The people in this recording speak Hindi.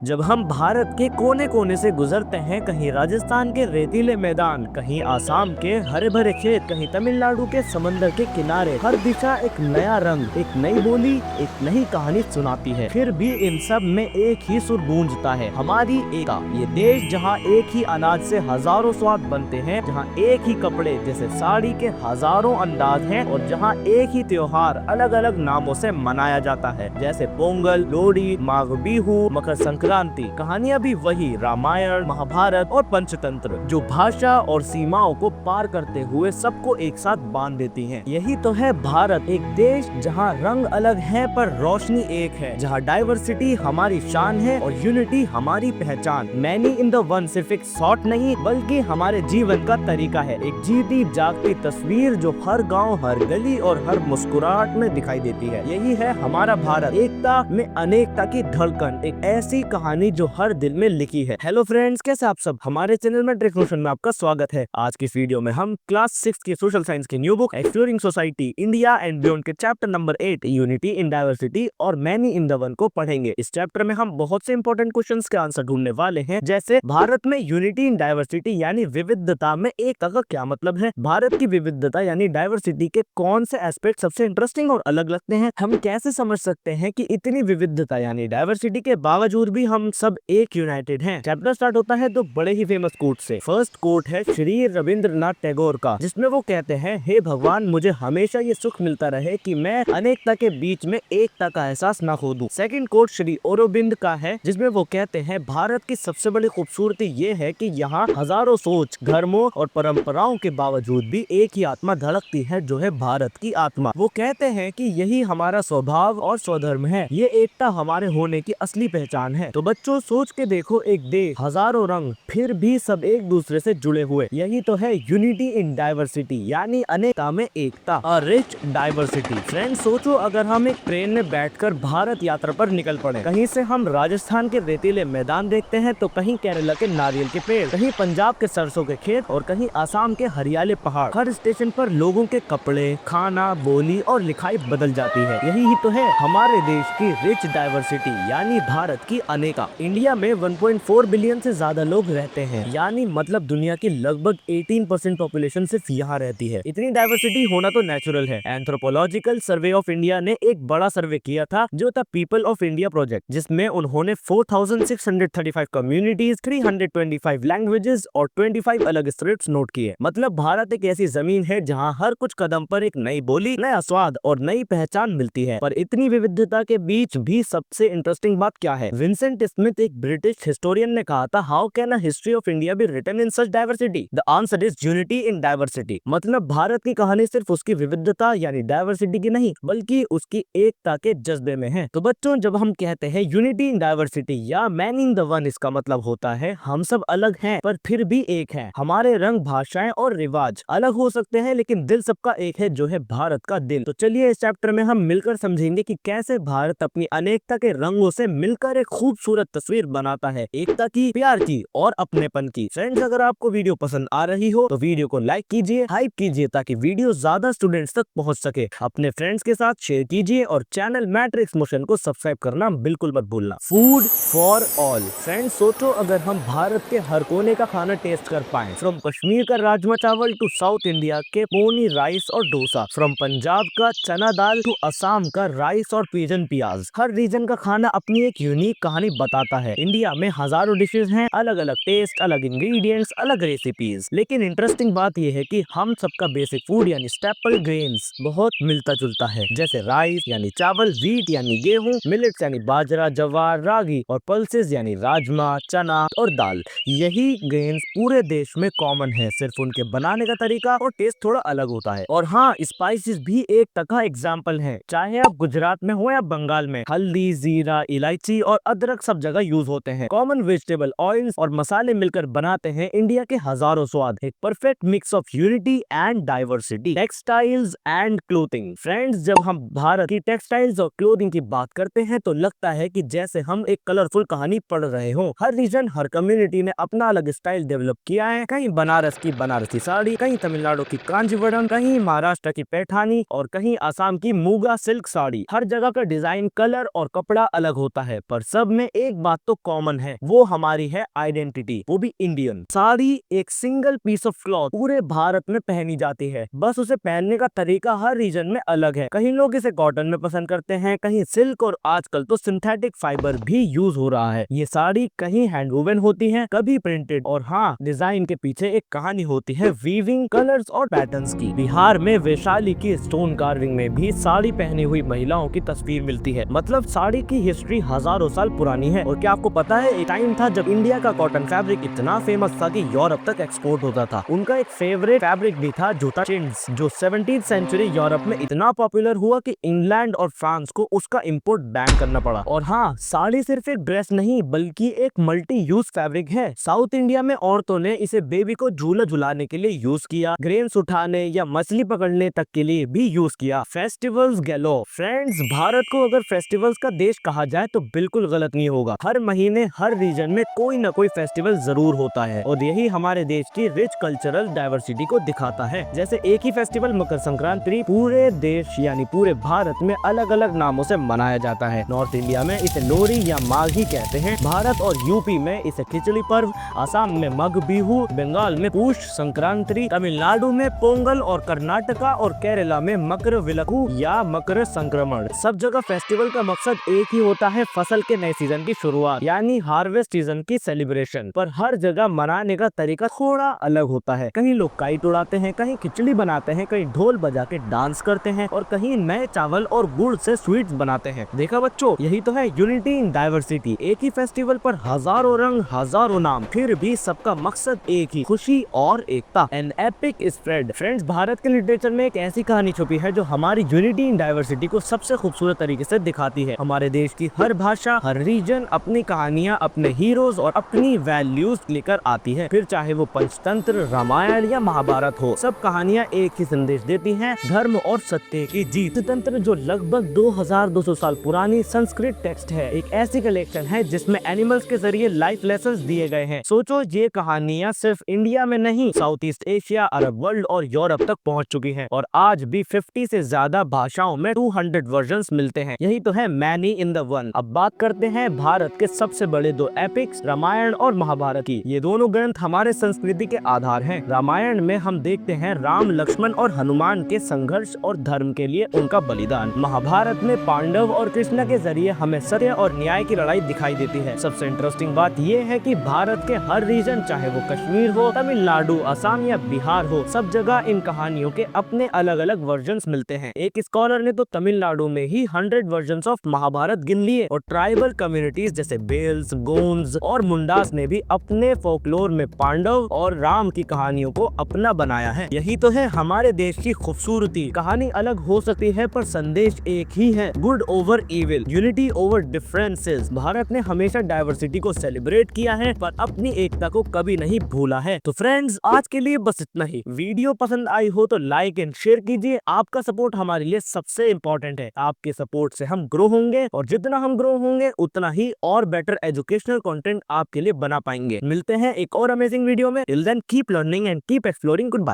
जब हम भारत के कोने कोने से गुजरते हैं, कहीं राजस्थान के रेतीले मैदान, कहीं आसाम के हरे भरे खेत, कहीं तमिलनाडु के समंदर के किनारे, हर दिशा एक नया रंग, एक नई बोली, एक नई कहानी सुनाती है। फिर भी इन सब में एक ही सुर गूंजता है, हमारी एकता। ये देश जहाँ एक ही अनाज से हजारों स्वाद बनते हैं, जहाँ एक ही कपड़े जैसे साड़ी के हजारों अंदाज हैं, और जहाँ एक ही त्योहार अलग अलग नामों से मनाया जाता है, जैसे पोंगल, लोहड़ी, माघ बिहू, मकर संक्रांति। कहानियां भी वही, रामायण, महाभारत और पंचतंत्र, जो भाषा और सीमाओं को पार करते हुए सबको एक साथ बांध देती हैं। यही तो है भारत, एक देश जहां रंग अलग है पर रोशनी एक है, जहां डाइवर्सिटी हमारी शान है और यूनिटी हमारी पहचान। मैनी इन द वन सिर्फ एक शॉट नहीं, बल्कि हमारे जीवन का तरीका है, एक जीती जागती तस्वीर जो हर गांव, हर गली और हर मुस्कुराहट में दिखाई देती है। यही है हमारा भारत, एकता में अनेकता की धड़कन, एक ऐसी कहानी जो हर दिल में लिखी है। हेलो फ्रेंड्स, कैसे आप सब? हमारे चैनल में ट्रिक रोशन में आपका स्वागत है। आज की इस वीडियो में हम क्लास 6 की सोशल साइंस की new book exploring society India and beyond के chapter number 8 unity in diversity और मैनी इन द वन को पढ़ेंगे। इस चैप्टर में हम बहुत से इंपॉर्टेंट क्वेश्चंस के आंसर ढूंढने वाले हैं, जैसे भारत में यूनिटी इन डाइवर्सिटी यानी विविधता में एकता का क्या मतलब है, भारत की विविधता यानी डाइवर्सिटी के कौन से एस्पेक्ट सबसे इंटरेस्टिंग और अलग लगते हैं, हम कैसे समझ सकते हैं कि इतनी विविधता यानी डाइवर्सिटी के बावजूद भी हम सब एक यूनाइटेड हैं। चैप्टर स्टार्ट होता है दो बड़े ही फेमस कोट से। फर्स्ट कोट है श्री रविंद्रनाथ टैगोर का, जिसमें वो कहते हैं, हे भगवान, मुझे हमेशा ये सुख मिलता रहे कि मैं अनेकता के बीच में एकता का एहसास न खो दूं। सेकंड कोट श्री औरोबिंद का है, जिसमें वो कहते हैं, भारत की सबसे बड़ी खूबसूरती ये है कि यहाँ हजारों सोच, धर्मों और परंपराओं के बावजूद भी एक ही आत्मा धड़कती है, जो है भारत की आत्मा। वो कहते हैं कि यही हमारा स्वभाव और स्वधर्म है, ये एकता हमारे होने की असली पहचान है। तो बच्चों, सोच के देखो, एक देश, हजारों रंग, फिर भी सब एक दूसरे से जुड़े हुए। यही तो है यूनिटी इन डाइवर्सिटी यानी अनेकता में एकता, अ रिच डाइवर्सिटी। फ्रेंड्स, सोचो अगर हम एक ट्रेन में बैठकर भारत यात्रा पर निकल पड़े। कहीं से हम राजस्थान के रेतीले मैदान देखते हैं, तो कहीं केरला के नारियल के पेड़, कहीं पंजाब के सरसों के खेत और कहीं आसाम के हरियाले पहाड़। हर स्टेशन पर लोगों के कपड़े, खाना, बोली और लिखाई बदल जाती है। यही ही तो है हमारे देश की रिच डाइवर्सिटी यानी भारत की अनेकता। इंडिया में 1.4 बिलियन से ज्यादा लोग रहते हैं, यानी मतलब दुनिया की लगभग 18% पॉपुलेशन सिर्फ यहाँ रहती है। इतनी डाइवर्सिटी होना तो नेचुरल है। एंथ्रोपोलॉजिकल सर्वे ऑफ इंडिया ने एक बड़ा सर्वे किया था, जो था पीपल ऑफ इंडिया प्रोजेक्ट, जिसमें उन्होंने 4635 कम्युनिटीज, 325 लैंग्वेजेस और 25 अलग स्क्रिप्ट्स नोट किए। मतलब भारत एक ऐसी जमीन है जहाँ हर कुछ कदम पर एक नई बोली, नया स्वाद और नई पहचान मिलती है। पर इतनी विविधता के बीच भी सबसे इंटरेस्टिंग बात क्या है? विंसेंट स्मिथ, एक ब्रिटिश हिस्टोरियन, ने कहा था, how can a history of India be written in such diversity? The answer is unity in diversity. मतलब भारत की कहानी सिर्फ उसकी विविधता यानी डाइवर्सिटी की नहीं, बल्कि उसकी एकता के जज्बे में है। तो बच्चों, जब हम कहते हैं यूनिटी इन डाइवर्सिटी या मैन इन द वन, इसका मतलब होता है हम सब अलग हैं पर फिर भी एक हैं। हमारे रंग, भाषाएं और रिवाज अलग हो सकते हैं, लेकिन दिल सबका एक है, जो है भारत का दिल। तो चलिए इस चैप्टर में हम मिलकर समझेंगे कि कैसे भारत अपनी अनेकता के रंगों से मिलकर एक खूबसूरत तस्वीर बनाता है, एकता की, प्यार की और अपनेपन की। फ्रेंड्स, अगर आपको वीडियो पसंद आ रही हो तो वीडियो को लाइक कीजिए, हाइप कीजिए, ताकि वीडियो ज्यादा स्टूडेंट्स तक पहुंच सके। अपने फ्रेंड्स के साथ शेयर कीजिए और चैनल मैट्रिक्स मोशन को सब्सक्राइब करना बिल्कुल मत भूलना। Food for all. फ्रेंड्स, सोचो अगर हम भारत के हर कोने का खाना टेस्ट कर पाए, फ्रॉम कश्मीर का राजमा चावल टू साउथ इंडिया के पोनी राइस और डोसा, फ्रॉम पंजाब का चना दाल टू असम का राइस और पिजन पियाज। हर रीजन का खाना अपनी एक यूनिक कहानी बताता है। इंडिया में हजारों डिशेस हैं, अलग अलग टेस्ट, अलग इंग्रेडिएंट्स, अलग रेसिपीज, लेकिन इंटरेस्टिंग बात यह है कि हम सबका बेसिक फूड यानी स्टेपल ग्रेन्स बहुत मिलता जुलता है, जैसे राइस यानी चावल, व्हीट यानी गेहूं, मिलेट्स यानी बाजरा, जवार, रागी और पल्सेस यानी राजमा, चना और दाल। यही ग्रेन्स पूरे देश में कॉमन है, सिर्फ उनके बनाने का तरीका और टेस्ट थोड़ा अलग होता है। और हाँ, स्पाइसेस भी एक तका एग्जाम्पल है, चाहे आप गुजरात में हो या बंगाल में, हल्दी, जीरा, इलायची और अदरक सब जगह यूज होते हैं। कॉमन वेजिटेबल ऑयल्स और मसाले मिलकर बनाते हैं इंडिया के हजारों स्वाद, एक perfect mix of unity and diversity. Textiles and clothing. Friends, जब हम भारत की टेक्सटाइल्स और क्लोथिंग की बात करते हैं तो लगता है कि जैसे हम एक कलरफुल कहानी पढ़ रहे हो। हर रीजन, हर कम्युनिटी ने अपना अलग स्टाइल डेवलप किया है। कहीं बनारस की बनारसी साड़ी, कहीं तमिलनाडु की कांजीवरम, कहीं महाराष्ट्र की पैठानी और कहीं आसाम की मुगा सिल्क साड़ी। हर जगह का डिजाइन, कलर और कपड़ा अलग होता है, पर सब में एक बात तो कॉमन है, वो हमारी है आइडेंटिटी, वो भी इंडियन। साड़ी एक सिंगल पीस ऑफ क्लॉथ पूरे भारत में पहनी जाती है, बस उसे पहनने का तरीका हर रीजन में अलग है। कहीं लोग इसे कॉटन में पसंद करते हैं, कहीं सिल्क और आजकल तो सिंथेटिक फाइबर भी यूज हो रहा है। ये साड़ी कहीं हैंड वोवन होती है, कभी प्रिंटेड, और हाँ, डिजाइन के पीछे एक कहानी होती है वीविंग, कलर्स और पैटर्न्स की। बिहार में वैशाली की स्टोन कार्विंग में भी साड़ी पहनी हुई महिलाओं की तस्वीर मिलती है। मतलब साड़ी की हिस्ट्री हजारों साल पुरानी है। और क्या आपको पता है, एक टाइम था जब इंडिया का कॉटन फैब्रिक इतना फेमस था कि यूरोप तक एक्सपोर्ट होता था। उनका एक फेवरेट फैब्रिक भी था जूता चिंड्स, जो 17th सेंचुरी यूरोप में इतना पॉपुलर हुआ कि इंग्लैंड और फ्रांस को उसका इंपोर्ट बैन करना पड़ा। और हाँ, साड़ी सिर्फ एक ड्रेस नहीं बल्कि एक मल्टी यूज फैब्रिक है। साउथ इंडिया में औरतों ने इसे बेबी को झूला झुलाने के लिए यूज किया, ग्रेन्स उठाने या मछली पकड़ने तक के लिए भी यूज किया। फेस्टिवल्स गैलो फ्रेंड्स, भारत को अगर फेस्टिवल्स का देश कहा जाए तो बिल्कुल गलत नहीं होगा। हर महीने हर रीजन में कोई ना कोई फेस्टिवल जरूर होता है, और यही हमारे देश की रिच कल्चरल डाइवर्सिटी को दिखाता है। जैसे एक ही फेस्टिवल मकर संक्रांति पूरे देश यानी पूरे भारत में अलग अलग नामों से मनाया जाता है। नॉर्थ इंडिया में इसे लोहड़ी या माघी कहते हैं, भारत और यूपी में इसे खिचड़ी पर्व, असम में मग बिहू, बंगाल में पूष संक्रांति, तमिलनाडु में पोंगल और कर्नाटका और केरला में मकर विलक्कू या मकर संक्रमण। सब जगह फेस्टिवल का मकसद एक ही होता है, फसल के नए सीजन की शुरुआत यानी हार्वेस्ट सीजन की सेलिब्रेशन। पर हर जगह मनाने का तरीका थोड़ा अलग होता है। कहीं लोग काइट उड़ाते हैं, कहीं खिचड़ी बनाते हैं, कहीं ढोल बजा के डांस करते हैं, और कहीं नए चावल और गुड़ से स्वीट्स बनाते हैं। देखा बच्चों, यही तो है यूनिटी इन डाइवर्सिटी। एक ही फेस्टिवल पर हजारों रंग, हजारों नाम, फिर भी सबका मकसद एक ही, खुशी और एकता। An epic spread. Friends, Bharat के लिटरेचर में एक ऐसी कहानी छुपी है जो हमारी यूनिटी इन डाइवर्सिटी को सबसे खूबसूरत तरीके से दिखाती है। हमारे देश की हर भाषा, हर रीजन अपनी कहानियां, अपने हीरोज और अपनी वैल्यूज लेकर आती है। फिर चाहे वो पंचतंत्र, रामायण या महाभारत हो, सब कहानियां एक ही संदेश देती हैं, धर्म और सत्य की जीत। पंचतंत्र जो लगभग 2200 साल पुरानी संस्कृत टेक्स्ट है, एक ऐसी कलेक्शन है जिसमें एनिमल्स के जरिए लाइफ लेसन्स दिए गए हैं। सोचो, ये कहानियां सिर्फ इंडिया में नहीं, south east Asia, Arab world और यूरोप तक पहुंच चुकी हैं, और आज भी 50 से ज्यादा भाषाओं में 200 वर्जन्स मिलते हैं। यही तो है मैनी इन द वन। अब बात करते हैं भारत के सबसे बड़े दो एपिक्स, रामायण और महाभारत की। ये दोनों ग्रंथ हमारे संस्कृति के आधार हैं। रामायण में हम देखते हैं राम, लक्ष्मण और हनुमान के संघर्ष और धर्म के लिए उनका बलिदान। महाभारत में पांडव और कृष्ण के जरिए हमें सत्य और न्याय की लड़ाई दिखाई देती है। सबसे इंटरेस्टिंग बात यह है कि भारत के हर रीजन, चाहे वो कश्मीर हो, तमिलनाडु, असम या बिहार हो, सब जगह इन कहानियों के अपने अलग अलग वर्जन्स मिलते हैं। एक स्कॉलर ने तो तमिलनाडु में ही 100 वर्जन्स ऑफ महाभारत गिन लिए, और ट्राइबल कम्युनिटीज जैसे बेल्स, गोंड्स और मुंडास ने भी अपने फोकलोर में पांडव और राम की कहानियों को अपना बनाया है। यही तो है हमारे देश की खूबसूरती। कहानी अलग हो सकती है पर संदेश एक ही है, good over evil, unity over differences. Bharat ने हमेशा डाइवर्सिटी को सेलिब्रेट किया है, पर अपनी एकता को कभी नहीं भूला है। तो फ्रेंड्स, आज के लिए बस इतना ही। वीडियो पसंद आई हो तो लाइक एंड शेयर कीजिए। आपका सपोर्ट हमारे लिए सबसे इम्पोर्टेंट है। आपके सपोर्ट से हम ग्रो होंगे, और जितना हम ग्रो होंगे उतना ही और बेटर एजुकेशनल कंटेंट आपके लिए बना पाएंगे। मिलते हैं एक और अमेजिंग वीडियो में। Till then keep learning and keep exploring. Good bye.